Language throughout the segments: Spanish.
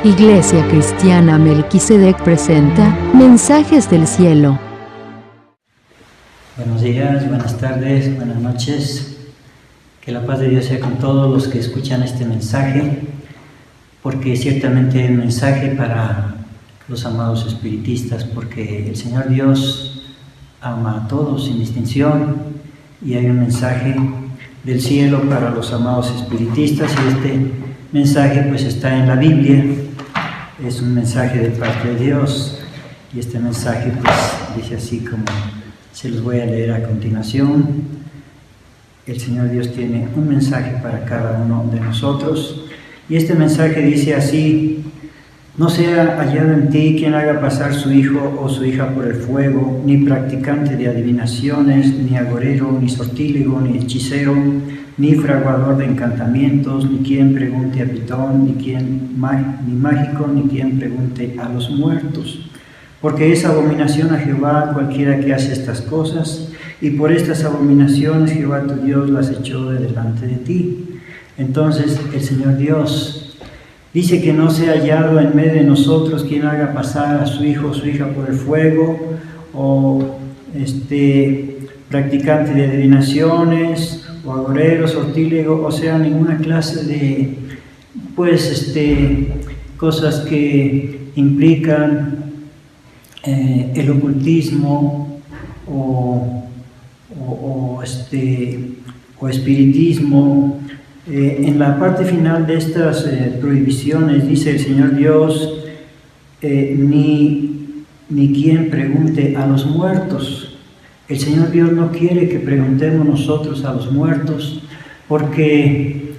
Iglesia Cristiana Melquisedec presenta Mensajes del Cielo. Buenos días, buenas tardes, buenas noches. Que la paz de Dios sea con todos los que escuchan este mensaje, porque ciertamente es un mensaje para los amados espiritistas, porque el Señor Dios ama a todos sin distinción y hay un mensaje del cielo para los amados espiritistas, y este mensaje pues está en la Biblia. Es un mensaje de parte de Dios, y este mensaje pues dice así como se los voy a leer a continuación. El Señor Dios tiene un mensaje para cada uno de nosotros, y este mensaje dice así: no sea hallado en ti quien haga pasar su hijo o su hija por el fuego, ni practicante de adivinaciones, ni agorero, ni sortílego, ni hechicero, ni fraguador de encantamientos, ni quien pregunte a Pitón, ni mágico, ni quien pregunte a los muertos. Porque es abominación a Jehová cualquiera que hace estas cosas, y por estas abominaciones Jehová tu Dios las echó de delante de ti. Entonces el Señor Dios dice que no sea hallado en medio de nosotros quien haga pasar a su hijo o su hija por el fuego, o practicante de adivinaciones, o agorero, sortílego, o sea, ninguna clase de cosas que implican el ocultismo o espiritismo. En la parte final de estas prohibiciones dice el Señor Dios, ni quien pregunte a los muertos. El Señor Dios no quiere que preguntemos nosotros a los muertos, porque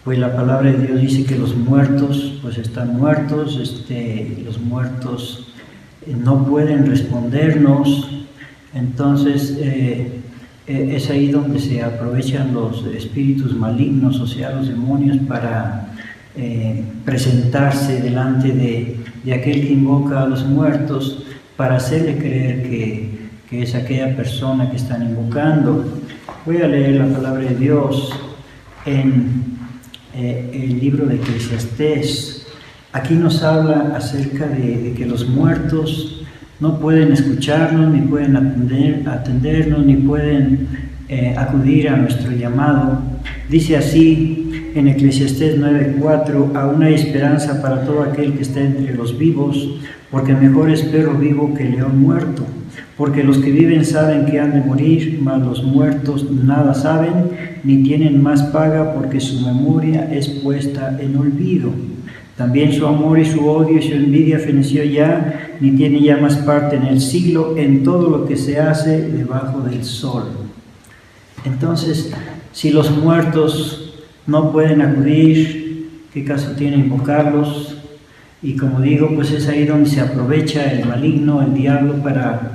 pues la palabra de Dios dice que los muertos pues están muertos, los muertos no pueden respondernos. Entonces es ahí donde se aprovechan los espíritus malignos, o sea, los demonios, para presentarse delante de aquel que invoca a los muertos, para hacerle creer que es aquella persona que están invocando. Voy a leer la palabra de Dios en el libro de Eclesiastés. Aquí nos habla acerca de que los muertos no pueden escucharnos, ni pueden atendernos, ni pueden acudir a nuestro llamado. Dice así en Eclesiastés 9:4: aún hay esperanza para todo aquel que está entre los vivos, porque mejor es perro vivo que león muerto. Porque los que viven saben que han de morir, mas los muertos nada saben, ni tienen más paga, porque su memoria es puesta en olvido. También su amor y su odio y su envidia feneció ya, ni tiene ya más parte en el siglo, en todo lo que se hace debajo del sol. Entonces, si los muertos no pueden acudir, ¿qué caso tiene invocarlos? Y como digo, pues es ahí donde se aprovecha el maligno, el diablo, para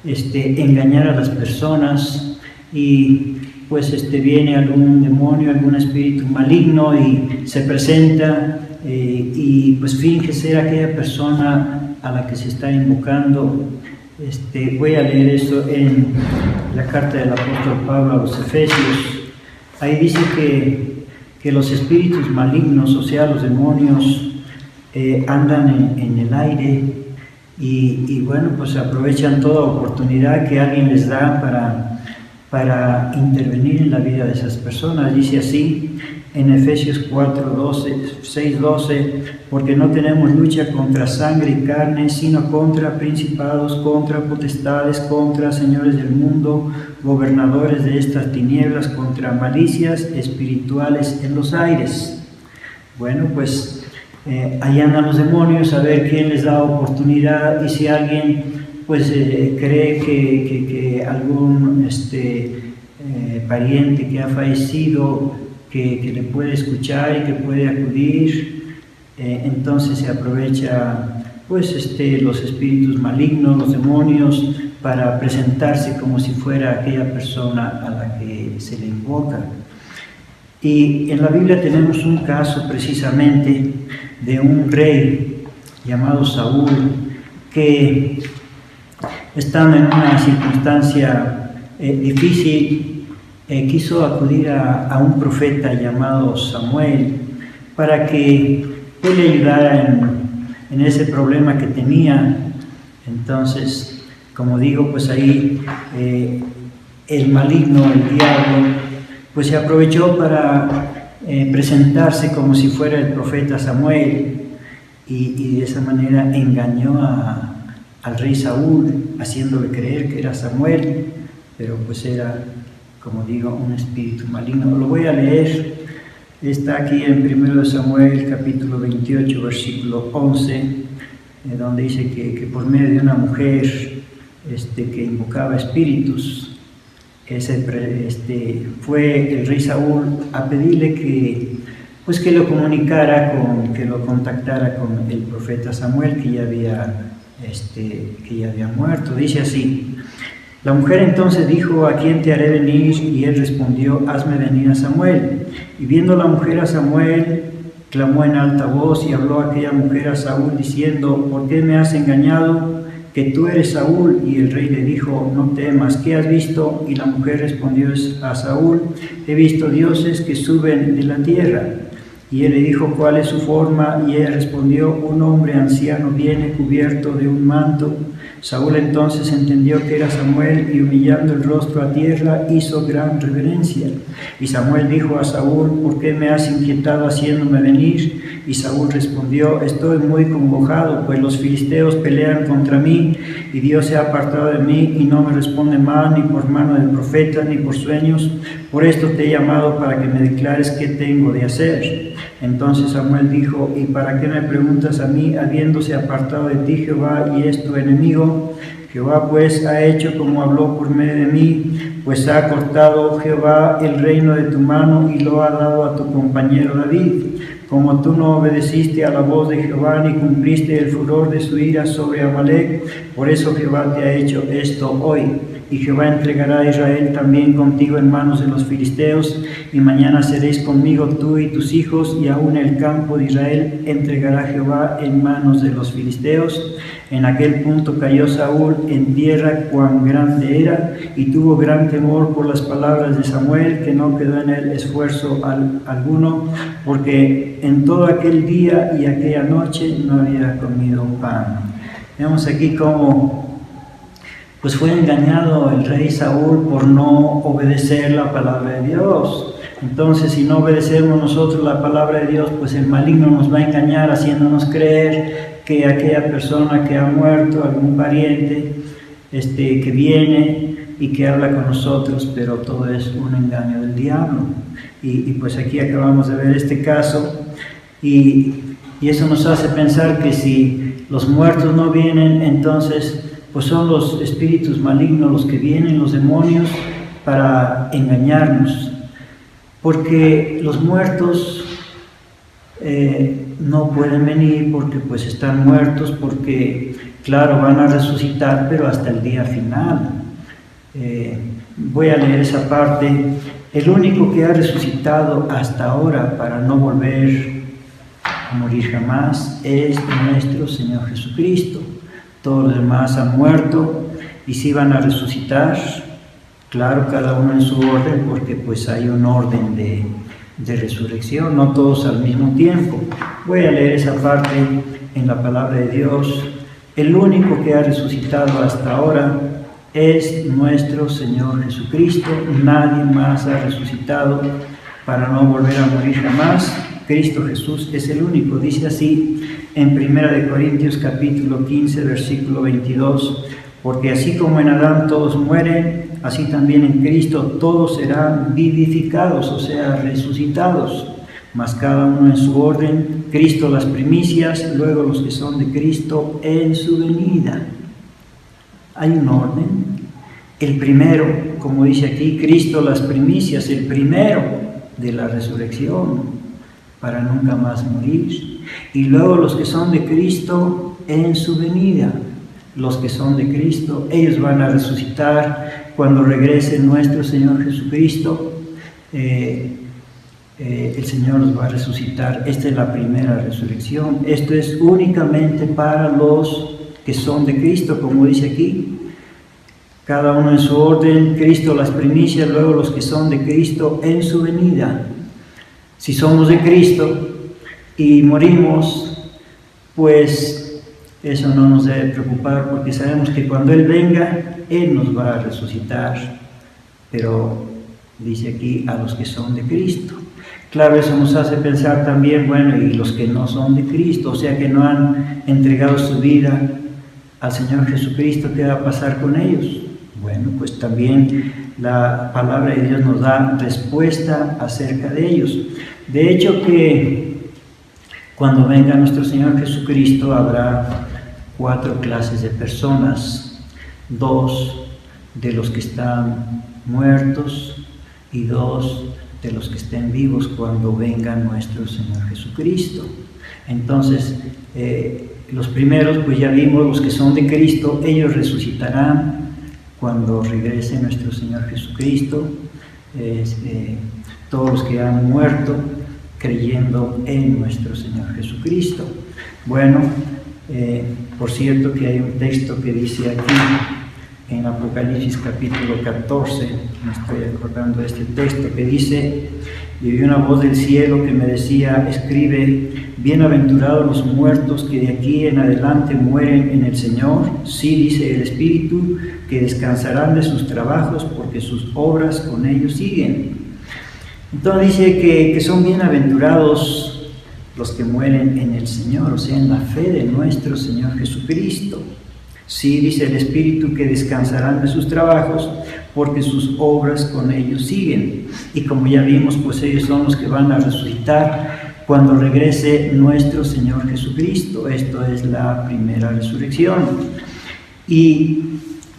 engañar a las personas, y pues viene algún demonio, algún espíritu maligno y se presenta y pues finge ser aquella persona a la que se está invocando. Voy a leer esto en la carta del apóstol Pablo a los Efesios. Ahí dice que los espíritus malignos, o sea, los demonios, andan en el aire, y bueno, pues aprovechan toda oportunidad que alguien les da para intervenir en la vida de esas personas. Dice así en Efesios 6:12: porque no tenemos lucha contra sangre y carne, sino contra principados, contra potestades, contra señores del mundo, gobernadores de estas tinieblas, contra malicias espirituales en los aires. Bueno, pues ahí andan los demonios a ver quién les da oportunidad, y si alguien pues cree que algún pariente que ha fallecido que le puede escuchar y que puede acudir, entonces se aprovecha pues los espíritus malignos, los demonios, para presentarse como si fuera aquella persona a la que se le invoca. Y en la Biblia tenemos un caso precisamente de un rey llamado Saúl, que estando en una circunstancia difícil, quiso acudir a un profeta llamado Samuel para que él le ayudara en ese problema que tenía. Entonces, como digo, pues ahí el maligno, el diablo, pues se aprovechó para presentarse como si fuera el profeta Samuel, y de esa manera engañó al rey Saúl, haciéndole creer que era Samuel, pero pues era, como digo, un espíritu maligno. Lo voy a leer, está aquí en 1 Samuel capítulo 28, versículo 11, donde dice que por medio de una mujer que invocaba espíritus, fue el rey Saúl a pedirle que lo comunicara, que lo contactara con el profeta Samuel, que ya había muerto. Dice así: la mujer entonces dijo: ¿a quién te haré venir? Y él respondió: hazme venir a Samuel. Y viendo la mujer a Samuel, clamó en alta voz, y habló aquella mujer a Saúl diciendo: ¿por qué me has engañado? Que tú eres Saúl. Y el rey le dijo: no temas, ¿qué has visto? Y la mujer respondió a Saúl: he visto dioses que suben de la tierra. Y él le dijo: ¿cuál es su forma? Y ella respondió: un hombre anciano viene cubierto de un manto. Saúl entonces entendió que era Samuel, y humillando el rostro a tierra hizo gran reverencia. Y Samuel dijo a Saúl: ¿por qué me has inquietado haciéndome venir? Y Saúl respondió: estoy muy congojado, pues los filisteos pelean contra mí, y Dios se ha apartado de mí, y no me responde mal, ni por mano del profeta, ni por sueños. Por esto te he llamado, para que me declares qué tengo de hacer. Entonces Samuel dijo: ¿y para qué me preguntas a mí, habiéndose apartado de ti Jehová, y es tu enemigo? Jehová pues ha hecho como habló por medio de mí, pues ha cortado Jehová el reino de tu mano, y lo ha dado a tu compañero David. Como tú no obedeciste a la voz de Jehová, ni cumpliste el furor de su ira sobre Amalec, por eso Jehová te ha hecho esto hoy. Y Jehová entregará a Israel también contigo en manos de los filisteos, y mañana seréis conmigo tú y tus hijos, y aún el campo de Israel entregará Jehová en manos de los filisteos. En aquel punto cayó Saúl en tierra, cuán grande era, y tuvo gran temor por las palabras de Samuel, que no quedó en él esfuerzo alguno, porque en todo aquel día y aquella noche no había comido pan. Vemos aquí cómo pues fue engañado el rey Saúl por no obedecer la palabra de Dios. Entonces, si no obedecemos nosotros la palabra de Dios, pues el maligno nos va a engañar haciéndonos creer que aquella persona que ha muerto, algún pariente, que viene y que habla con nosotros, pero todo es un engaño del diablo. Y pues aquí acabamos de ver este caso, y eso nos hace pensar que si los muertos no vienen, entonces pues son los espíritus malignos los que vienen, los demonios, para engañarnos. Porque los muertos no pueden venir porque pues están muertos, porque claro, van a resucitar, pero hasta el día final. Voy a leer esa parte. El único que ha resucitado hasta ahora para no volver a morir jamás es nuestro Señor Jesucristo. Todos los demás han muerto y sí van a resucitar, claro, cada uno en su orden, porque pues hay un orden de resurrección, no todos al mismo tiempo. Voy a leer esa parte en la palabra de Dios. El único que ha resucitado hasta ahora es nuestro Señor Jesucristo. Nadie más ha resucitado para no volver a morir jamás. Cristo Jesús es el único. Dice así en 1 Corintios capítulo 15, versículo 22: porque así como en Adán todos mueren, así también en Cristo todos serán vivificados, o sea, resucitados, mas cada uno en su orden, Cristo las primicias, luego los que son de Cristo en su venida. Hay un orden. El primero, como dice aquí, Cristo las primicias, el primero de la resurrección, para nunca más morir. Y luego los que son de Cristo en su venida. Los que son de Cristo, ellos van a resucitar cuando regrese nuestro Señor Jesucristo. El Señor los va a resucitar. Esta es la primera resurrección. Esto es únicamente para los que son de Cristo, como dice aquí. Cada uno en su orden, Cristo las primicias, luego los que son de Cristo en su venida. Si somos de Cristo y morimos, pues eso no nos debe preocupar, porque sabemos que cuando Él venga, Él nos va a resucitar, pero dice aquí a los que son de Cristo. Claro, eso nos hace pensar también, bueno, y los que no son de Cristo, o sea, que no han entregado su vida al Señor Jesucristo, ¿qué va a pasar con ellos? Bueno, pues también la palabra de Dios nos da respuesta acerca de ellos. De hecho que cuando venga nuestro Señor Jesucristo habrá 4 clases de personas, 2 de los que están muertos y 2 de los que estén vivos cuando venga nuestro Señor Jesucristo. Entonces, los primeros, pues ya vimos, los que son de Cristo, ellos resucitarán cuando regrese nuestro Señor Jesucristo. Todos los que han muerto creyendo en nuestro Señor Jesucristo. Bueno, por cierto que hay un texto que dice aquí en Apocalipsis capítulo 14, me estoy acordando de este texto, que dice: y oí una voz del cielo que me decía, escribe, bienaventurados los muertos que de aquí en adelante mueren en el Señor, sí, dice el Espíritu, que descansarán de sus trabajos porque sus obras con ellos siguen. Entonces dice que son bienaventurados los que mueren en el Señor, o sea, en la fe de nuestro Señor Jesucristo. Sí, dice el Espíritu, que descansarán de sus trabajos porque sus obras con ellos siguen. Y como ya vimos, pues ellos son los que van a resucitar cuando regrese nuestro Señor Jesucristo. Esto es la primera resurrección. Y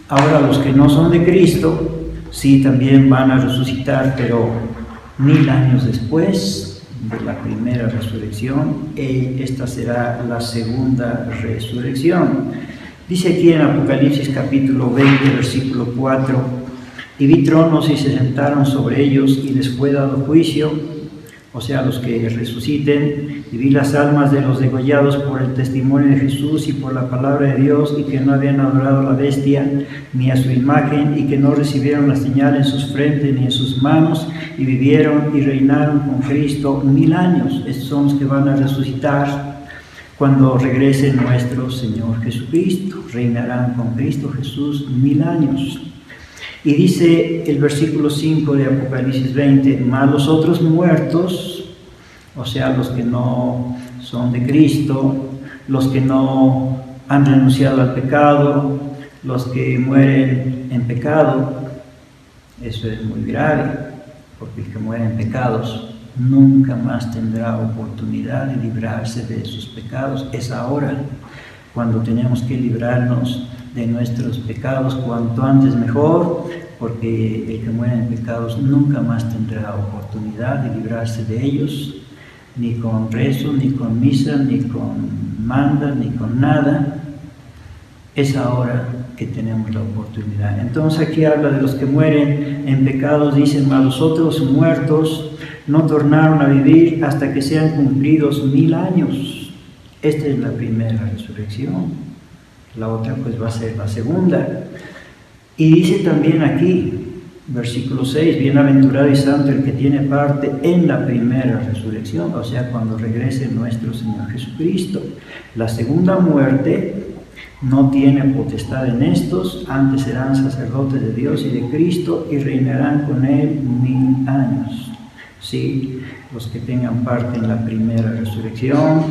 ahora los que no son de Cristo, sí, también van a resucitar, pero 1000 años después de la primera resurrección. Esta será la segunda resurrección. Dice aquí en Apocalipsis capítulo 20, versículo 4: y vi tronos y se sentaron sobre ellos y les fue dado juicio, o sea, los que resuciten, y vi las almas de los degollados por el testimonio de Jesús y por la palabra de Dios, y que no habían adorado a la bestia ni a su imagen, y que no recibieron la señal en sus frentes ni en sus manos, y vivieron y reinaron con Cristo 1000 años. Estos son los que van a resucitar cuando regrese nuestro Señor Jesucristo. Reinarán con Cristo Jesús 1000 años. Y dice el versículo 5 de Apocalipsis 20: mas los otros muertos, o sea, los que no son de Cristo, los que no han renunciado al pecado, los que mueren en pecado, eso es muy grave, porque el que muere en pecados nunca más tendrá oportunidad de librarse de sus pecados. Es ahora cuando tenemos que librarnos de nuestros pecados, cuanto antes mejor, porque el que muere en pecados nunca más tendrá oportunidad de librarse de ellos, ni con rezo, ni con misa, ni con manda, ni con nada. Es ahora que tenemos la oportunidad. Entonces aquí habla de los que mueren en pecados, dicen: mas los otros muertos no tornaron a vivir hasta que sean cumplidos 1000 años. Esta es la primera resurrección. La otra pues va a ser la segunda. Y dice también aquí, versículo 6: bienaventurado y santo el que tiene parte en la primera resurrección, o sea, cuando regrese nuestro Señor Jesucristo. La segunda muerte no tiene potestad en estos, antes serán sacerdotes de Dios y de Cristo y reinarán con Él 1000 años. Sí, los que tengan parte en la primera resurrección,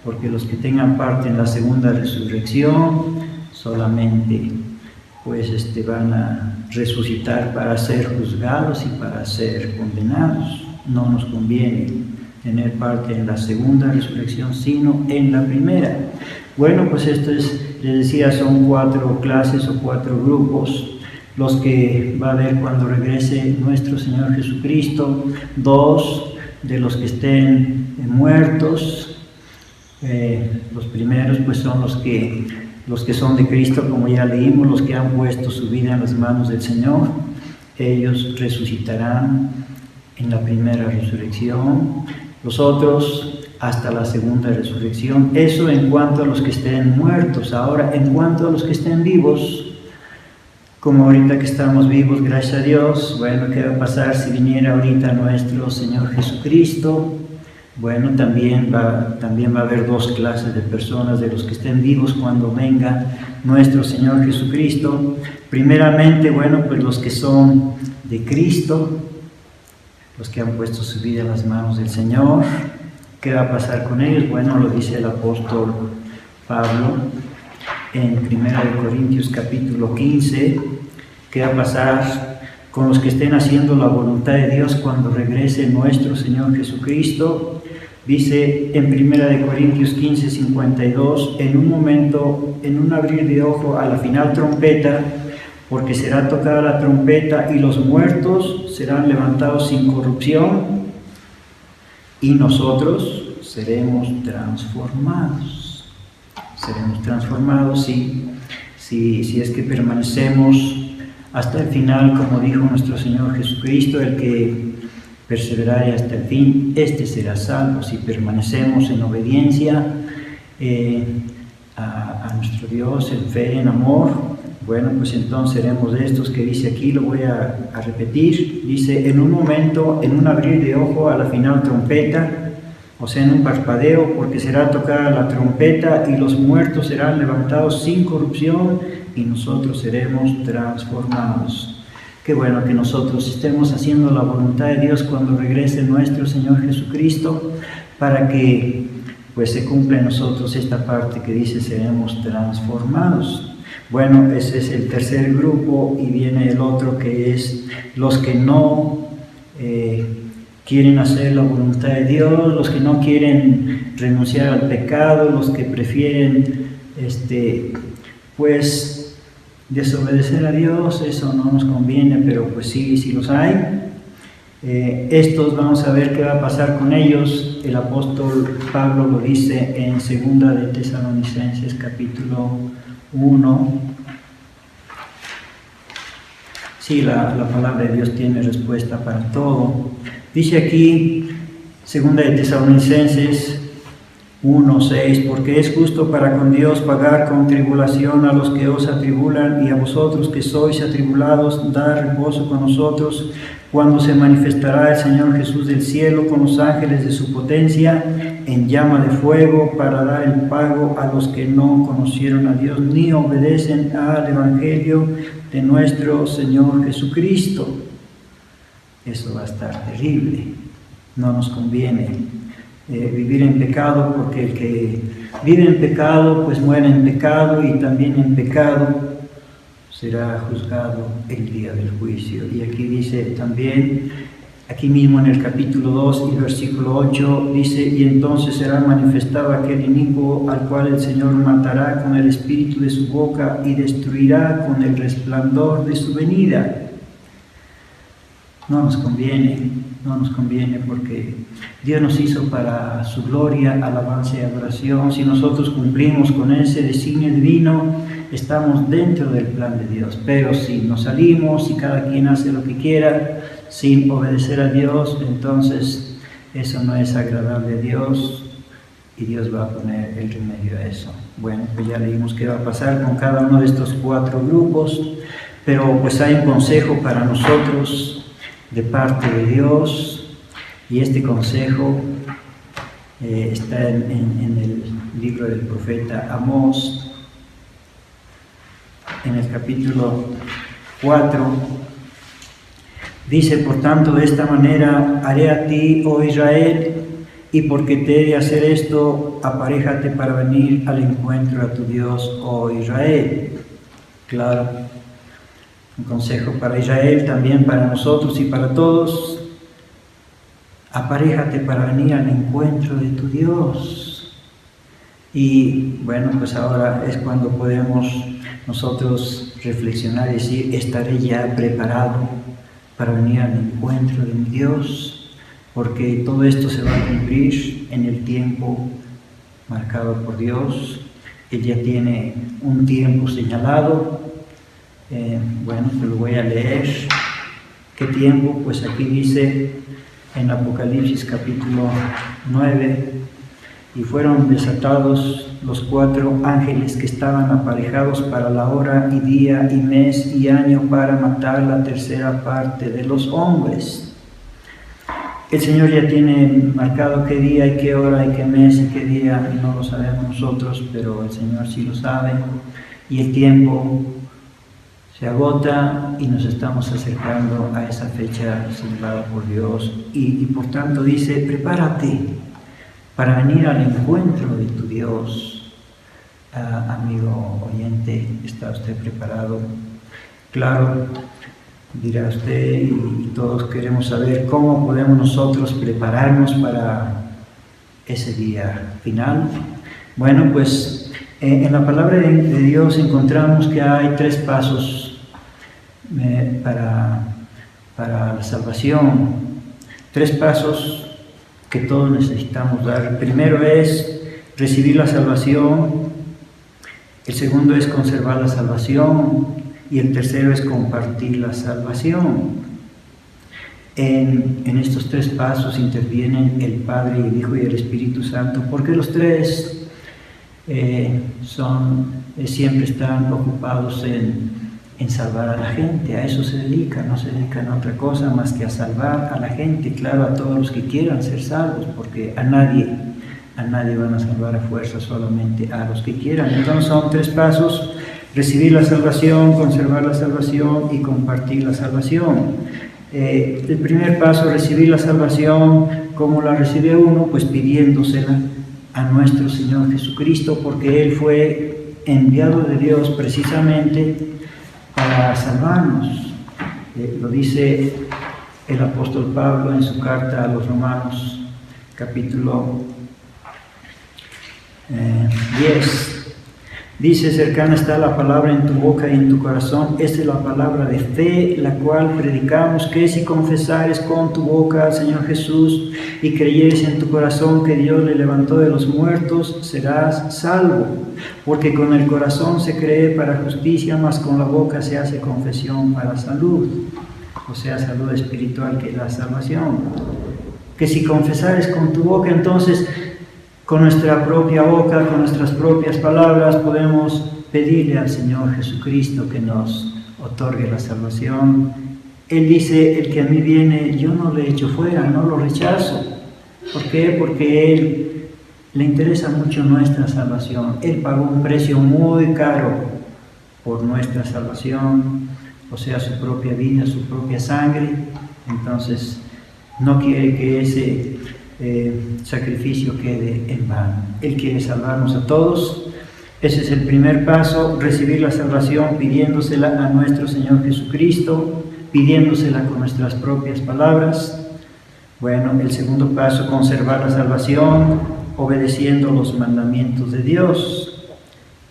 porque los que tengan parte en la segunda resurrección solamente pues van a resucitar para ser juzgados y para ser condenados. No nos conviene tener parte en la segunda resurrección, sino en la primera. Bueno, pues esto es, les decía, son 4 clases o 4 grupos los que va a haber cuando regrese nuestro Señor Jesucristo. 2 de los que estén muertos. Los primeros pues son los que son de Cristo, como ya leímos, los que han puesto su vida en las manos del Señor. Ellos resucitarán en la primera resurrección. Los otros hasta la segunda resurrección. Eso en cuanto a los que estén muertos. Ahora, en cuanto a los que estén vivos, como ahorita que estamos vivos, gracias a Dios, bueno, ¿qué va a pasar si viniera ahorita nuestro Señor Jesucristo? Bueno, también va a haber dos clases de personas, de los que estén vivos cuando venga nuestro Señor Jesucristo. Primeramente, bueno, pues los que son de Cristo, los que han puesto su vida en las manos del Señor. ¿Qué va a pasar con ellos? Bueno, lo dice el apóstol Pablo en 1 Corintios capítulo 15. ¿Qué va a pasar con los que estén haciendo la voluntad de Dios cuando regrese nuestro Señor Jesucristo? Dice en 1 Corintios 15, 52, en un momento, en un abrir de ojo, a la final trompeta, porque será tocada la trompeta y los muertos serán levantados sin corrupción y nosotros seremos transformados. Seremos transformados si es que permanecemos hasta el final, como dijo nuestro Señor Jesucristo, el que perseverare hasta el fin, este será salvo. Si permanecemos en obediencia a nuestro Dios, en fe, en amor, bueno, pues entonces seremos de estos que dice aquí, lo voy a repetir, dice, en un momento, en un abrir de ojo, a la final trompeta, o sea, en un parpadeo, porque será tocada la trompeta y los muertos serán levantados sin corrupción y nosotros seremos transformados. Qué bueno que nosotros estemos haciendo la voluntad de Dios cuando regrese nuestro Señor Jesucristo, para que pues se cumpla en nosotros esta parte que dice seremos transformados. Bueno, ese es el tercer grupo, y viene el otro, que es los que no quieren hacer la voluntad de Dios, los que no quieren renunciar al pecado, los que prefieren pues desobedecer a Dios. Eso no nos conviene, pero pues sí los hay. Estos vamos a ver qué va a pasar con ellos. El apóstol Pablo lo dice en 2 de Tesalonicenses capítulo 1. Sí, la palabra de Dios tiene respuesta para todo. Dice aquí 2 de Tesalonicenses 1:6, porque es justo para con Dios pagar con tribulación a los que os atribulan, y a vosotros que sois atribulados, dar reposo con nosotros, cuando se manifestará el Señor Jesús del cielo con los ángeles de su potencia, en llama de fuego, para dar el pago a los que no conocieron a Dios, ni obedecen al Evangelio de nuestro Señor Jesucristo. Eso va a estar terrible. No nos conviene vivir en pecado, porque el que vive en pecado pues muere en pecado, y también en pecado será juzgado el día del juicio. Y aquí dice también, aquí mismo en el capítulo 2 y versículo 8, dice, y entonces será manifestado aquel inicuo, al cual el Señor matará con el espíritu de su boca y destruirá con el resplandor de su venida. No nos conviene, porque Dios nos hizo para su gloria, alabanza y adoración. Si nosotros cumplimos con ese designio divino, estamos dentro del plan de Dios. Pero si nos salimos, si cada quien hace lo que quiera sin obedecer a Dios, entonces eso no es agradable a Dios, y Dios va a poner el remedio a eso. Bueno, pues ya leímos qué va a pasar con cada uno de estos 4 grupos, pero pues hay un consejo para nosotros de parte de Dios, y este consejo está en el libro del profeta Amós, en el capítulo 4. Dice, por tanto, de esta manera haré a ti, oh Israel, y porque te he de hacer esto, aparéjate para venir al encuentro a tu Dios, oh Israel. Claro, un consejo para Israel, también para nosotros y para todos. Aparéjate para venir al encuentro de tu Dios. Y bueno, pues ahora es cuando podemos nosotros reflexionar y decir, estaré ya preparado para venir al encuentro de mi Dios, porque todo esto se va a cumplir en el tiempo marcado por Dios. Él ya tiene un tiempo señalado. Bueno, te lo voy a leer. ¿Qué tiempo? Pues aquí dice en Apocalipsis capítulo 9, y fueron desatados los 4 ángeles que estaban aparejados para la hora y día y mes y año, para matar la tercera parte de los hombres. El Señor ya tiene marcado qué día y qué hora y qué mes y qué día, no lo sabemos nosotros, pero el Señor sí lo sabe, y el tiempo se agota y nos estamos acercando a esa fecha señalada por Dios, y por tanto dice: prepárate para venir al encuentro de tu Dios. Amigo oyente, ¿está usted preparado? Claro, dirá usted, y todos queremos saber cómo podemos nosotros prepararnos para ese día final. Bueno, pues en la palabra de Dios encontramos que hay 3 pasos para la salvación, 3 pasos que todos necesitamos dar. El primero es recibir la salvación, el segundo es conservar la salvación, y el tercero es compartir la salvación. En estos 3 pasos intervienen el Padre, el Hijo y el Espíritu Santo, porque los 3 siempre están ocupados en salvar a la gente. A eso se dedican, no se dedican a otra cosa más que a salvar a la gente, claro, a todos los que quieran ser salvos, porque a nadie van a salvar a fuerza, solamente a los que quieran. Entonces son 3 pasos: recibir la salvación, conservar la salvación y compartir la salvación. El primer paso, recibir la salvación. ¿Cómo la recibe uno? Pues pidiéndosela a nuestro Señor Jesucristo, porque Él fue enviado de Dios precisamente para salvarnos. Lo dice el apóstol Pablo en su carta a los Romanos, capítulo 10. Dice: cercana está la palabra en tu boca y en tu corazón. Esta es la palabra de fe, la cual predicamos, que si confesares con tu boca al Señor Jesús y creyeres en tu corazón que Dios le levantó de los muertos, serás salvo. Porque con el corazón se cree para justicia, mas con la boca se hace confesión para salud. O sea, salud espiritual, que es la salvación. Que si confesares con tu boca, entonces con nuestra propia boca, con nuestras propias palabras, podemos pedirle al Señor Jesucristo que nos otorgue la salvación. Él dice: el que a mí viene, yo no le echo fuera, no lo rechazo. ¿Por qué? Porque Él le interesa mucho nuestra salvación. Él pagó un precio muy caro por nuestra salvación, o sea, su propia vida, su propia sangre. Entonces, no quiere que ese sacrificio quede en vano. Él quiere salvarnos a todos. Ese es el primer paso: recibir la salvación pidiéndosela a nuestro Señor Jesucristo, pidiéndosela con nuestras propias palabras. Bueno, el segundo paso: conservar la salvación obedeciendo los mandamientos de Dios.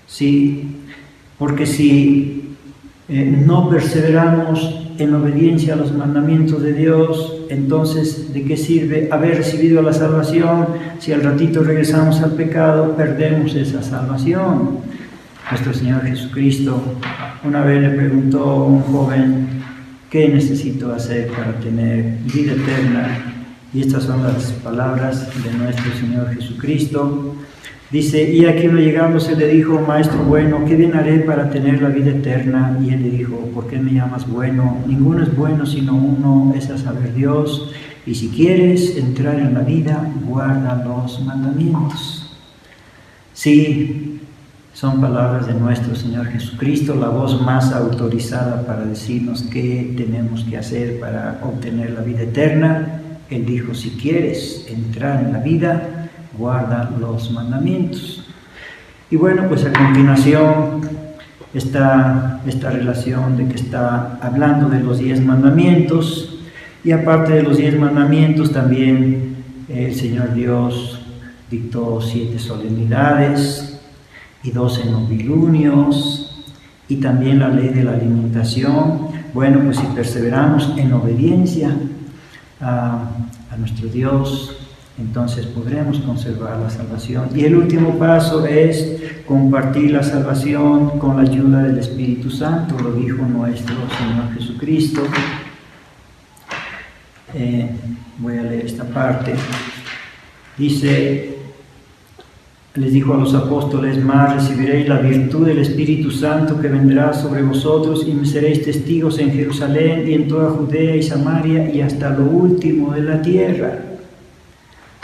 Sí, porque si no perseveramos en obediencia a los mandamientos de Dios, entonces ¿de qué sirve haber recibido la salvación si al ratito regresamos al pecado? Perdemos esa salvación. Nuestro Señor Jesucristo una vez le preguntó a un joven: ¿qué necesito hacer para tener vida eterna? Y estas son las palabras de nuestro Señor Jesucristo. Dice: y aquí uno llegándose le dijo: Maestro bueno, ¿qué bien haré para tener la vida eterna? Y él le dijo: ¿por qué me llamas bueno? Ninguno es bueno sino uno, es a saber, Dios. Y si quieres entrar en la vida, guarda los mandamientos. Sí, son palabras de nuestro Señor Jesucristo, la voz más autorizada para decirnos qué tenemos que hacer para obtener la vida eterna. Él dijo: si quieres entrar en la vida, guarda los mandamientos. Y bueno, pues a continuación está esta relación de que está hablando de los 10 mandamientos, y aparte de los 10 mandamientos también el Señor Dios dictó 7 solemnidades y 12 novilunios, y también la ley de la alimentación. Bueno, pues si perseveramos en obediencia a nuestro Dios, entonces podremos conservar la salvación. Y el último paso es compartir la salvación con la ayuda del Espíritu Santo, lo dijo nuestro Señor Jesucristo. Voy a leer esta parte. Dice: les dijo a los apóstoles: mas recibiréis la virtud del Espíritu Santo que vendrá sobre vosotros y me seréis testigos en Jerusalén y en toda Judea y Samaria y hasta lo último de la tierra.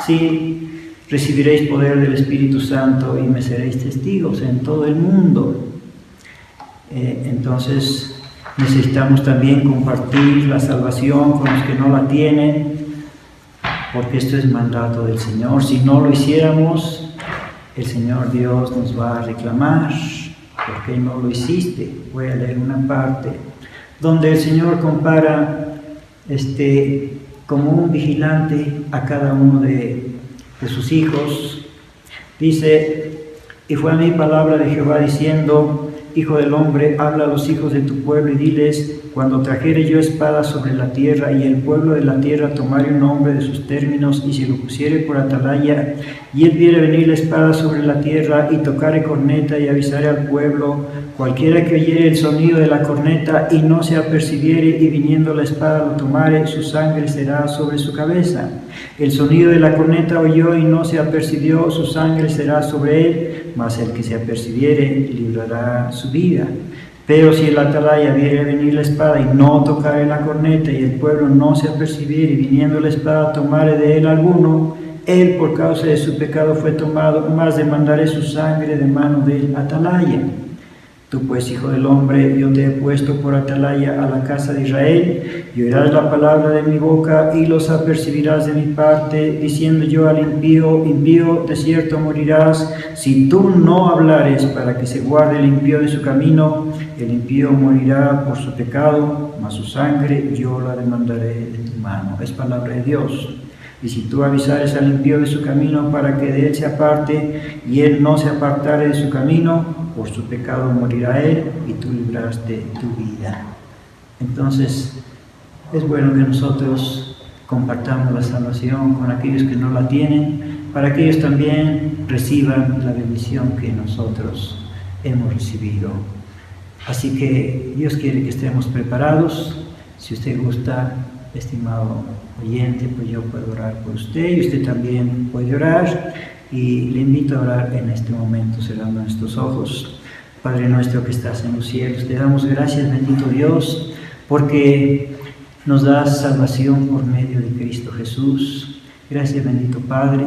Sí, recibiréis poder del Espíritu Santo y me seréis testigos en todo el mundo. Entonces necesitamos también compartir la salvación con los que no la tienen, porque esto es mandato del Señor. Si no lo hiciéramos, el Señor Dios nos va a reclamar: ¿por qué no lo hiciste? Voy a leer una parte donde el Señor compara como un vigilante a cada uno de sus hijos. Dice: y fue a mí palabra de Jehová diciendo: Hijo del hombre, habla a los hijos de tu pueblo y diles: cuando trajere yo espada sobre la tierra y el pueblo de la tierra tomare un hombre de sus términos y se lo pusiere por atalaya, y él viere venir la espada sobre la tierra y tocare corneta y avisare al pueblo, cualquiera que oyere el sonido de la corneta y no se apercibiere y viniendo la espada lo tomare, su sangre será sobre su cabeza. El sonido de la corneta oyó y no se apercibió, su sangre será sobre él, mas el que se apercibiere librará su vida. Pero si el atalaya viere venir la espada y no tocare la corneta, y el pueblo no se apercibiere, y viniendo la espada tomare de él alguno, él por causa de su pecado fue tomado, mas demandaré su sangre de mano del atalaya. Tú pues, hijo del hombre, yo te he puesto por atalaya a la casa de Israel, y oirás la palabra de mi boca, y los apercibirás de mi parte, diciendo yo al impío: impío, de cierto morirás, si tú no hablares para que se guarde el impío de su camino. El impío morirá por su pecado, mas su sangre yo la demandaré de tu mano. Es palabra de Dios. Y si tú avisares al impío de su camino para que de él se aparte, y él no se apartare de su camino, por su pecado morirá él, y tú libraste tu vida. Entonces, es bueno que nosotros compartamos la salvación con aquellos que no la tienen, para que ellos también reciban la bendición que nosotros hemos recibido. Así que Dios quiere que estemos preparados. Si usted gusta, estimado oyente, pues yo puedo orar por usted y usted también puede orar, y le invito a orar en este momento cerrando nuestros ojos. Padre nuestro que estás en los cielos, te damos gracias, bendito Dios, porque nos das salvación por medio de Cristo Jesús. Gracias, bendito Padre,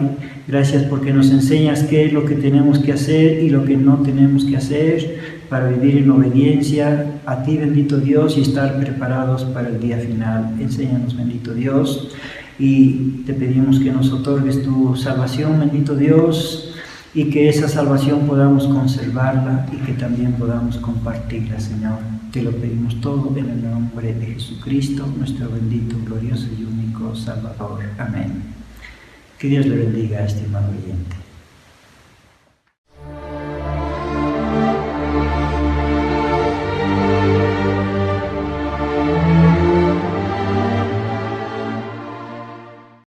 gracias porque nos enseñas qué es lo que tenemos que hacer y lo que no tenemos que hacer para vivir en obediencia a ti, bendito Dios, y estar preparados para el día final. Enséñanos, bendito Dios, y te pedimos que nos otorgues tu salvación, bendito Dios, y que esa salvación podamos conservarla y que también podamos compartirla, Señor. Te lo pedimos todo en el nombre de Jesucristo, nuestro bendito, glorioso y único Salvador. Amén. Que Dios le bendiga, estimado oyente.